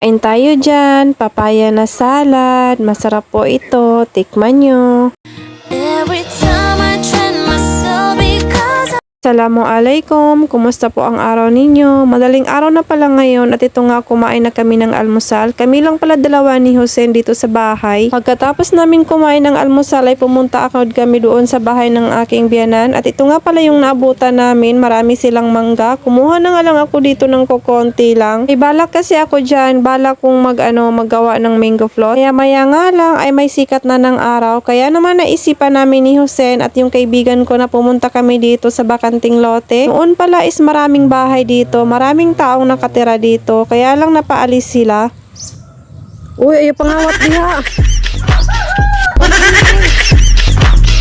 Kain tayo dyan, papaya na salad, masarap po ito, tikman nyo. Every time I train myself because Assalamualaikum, kumusta po ang araw ninyo? Madaling araw na pala ngayon at ito nga kumain na kami ng almusal. Kami lang pala dalawa ni Jose dito sa bahay. Pagkatapos namin kumain ng almusal ay pumunta agad kami doon sa bahay ng aking biyanan. At ito nga pala yung naabutan namin, marami silang mangga. Kumuha na nga lang ako dito ng kukonti lang. Balak kasi ako dyan, balak kong maggawa ng mango float. Kaya maya nga lang ay may sikat na ng araw. Kaya naman naisipan namin ni Jose at yung kaibigan ko na pumunta kami dito sa bakanting lote. Noon pala is maraming bahay dito, maraming taong nakatira dito, kaya lang napaalis sila. Uy, ay pangawat diha.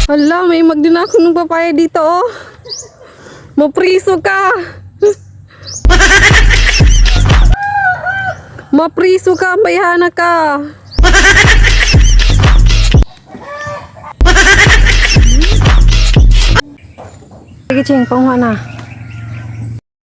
Hala, may magdin ako ng papaya dito oh. Mapriso ka. Mapriso ka, bayhana ka. Sige, Ching, panguha na.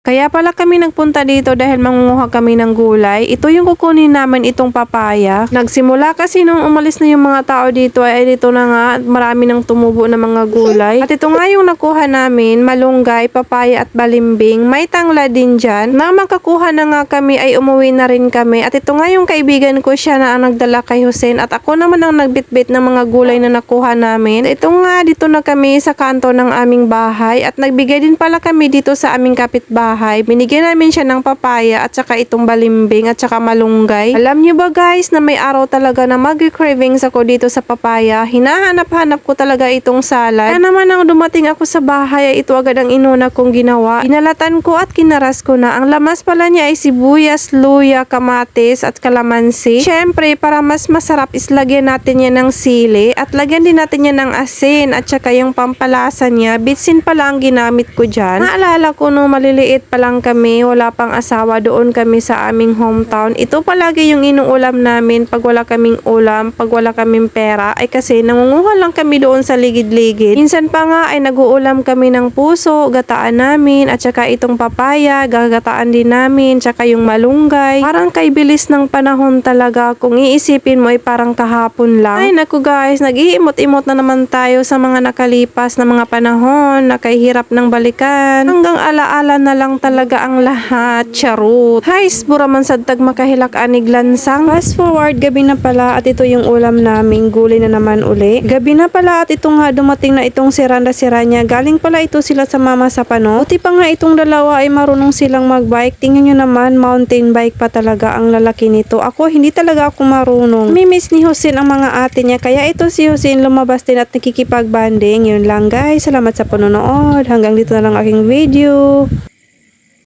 Kaya pala kami nagpunta dito dahil mangunguha kami ng gulay. Ito yung kukunin namin, itong papaya. Nagsimula kasi nung umalis na yung mga tao dito ay dito na nga marami nang tumubo na mga gulay. At ito nga yung nakuha namin, malunggay, papaya at balimbing. May tangla din dyan. Nang makakuha na nga kami ay umuwi na rin kami. At ito nga yung kaibigan ko, siya na ang nagdala kay Hussein. At ako naman ang nagbitbit ng mga gulay na nakuha namin. Ito nga, dito na kami sa kanto ng aming bahay. At nagbigay din pala kami dito sa aming kapitbahay. Binigyan namin siya ng papaya at saka itong balimbing at saka malunggay. Alam nyo ba guys na may araw talaga na mag-cravings ako dito sa papaya. Hinahanap-hanap ko talaga itong salad. Kaya naman nang dumating ako sa bahay ay ito agad ang inuna kong ginawa. Inalatan ko at kinaras ko na. Ang lamas pala niya ay sibuyas, luya, kamatis at kalamansi. Syempre para mas masarap is lagyan natin yan ng sili at lagyan din natin yan ng asin at saka yung pampalasa niya. Bitsin pala ang ginamit ko dyan. Naalala ko nung maliliit pa lang kami, wala pang asawa, doon kami sa aming hometown. Ito palagi yung inuulam namin pag wala kaming ulam, pag wala kaming pera, ay kasi nangunguha lang kami doon sa ligid-ligid. Minsan pa nga ay nag-uulam kami ng puso, gataan namin, at saka itong papaya, gagataan din namin, tsaka yung malunggay. Parang kay bilis ng panahon talaga, kung iisipin mo ay parang kahapon lang. Ay naku guys, nag-iimot-imot na naman tayo sa mga nakalipas na mga panahon, nakahirap ng balikan, hanggang alaala na lang talaga ang lahat. Charot. Hays, buraman sadtag makahilak anig lansang. Fast forward, gabi na pala at ito yung ulam namin. Gulay na naman uli. Gabi na pala at ito nga dumating na itong siranda-sira niya. Galing pala ito sila sa mama sa pano. Buti pa nga itong dalawa ay marunong silang magbike. Tingnan nyo naman, mountain bike pa talaga ang lalaki nito. Ako, hindi talaga ako marunong. Mimiss ni Hussein ang mga ate niya. Kaya ito si Hussein lumabas din at nakikipag-banding. Yun lang guys. Salamat sa panonood. Hanggang dito na lang aking video.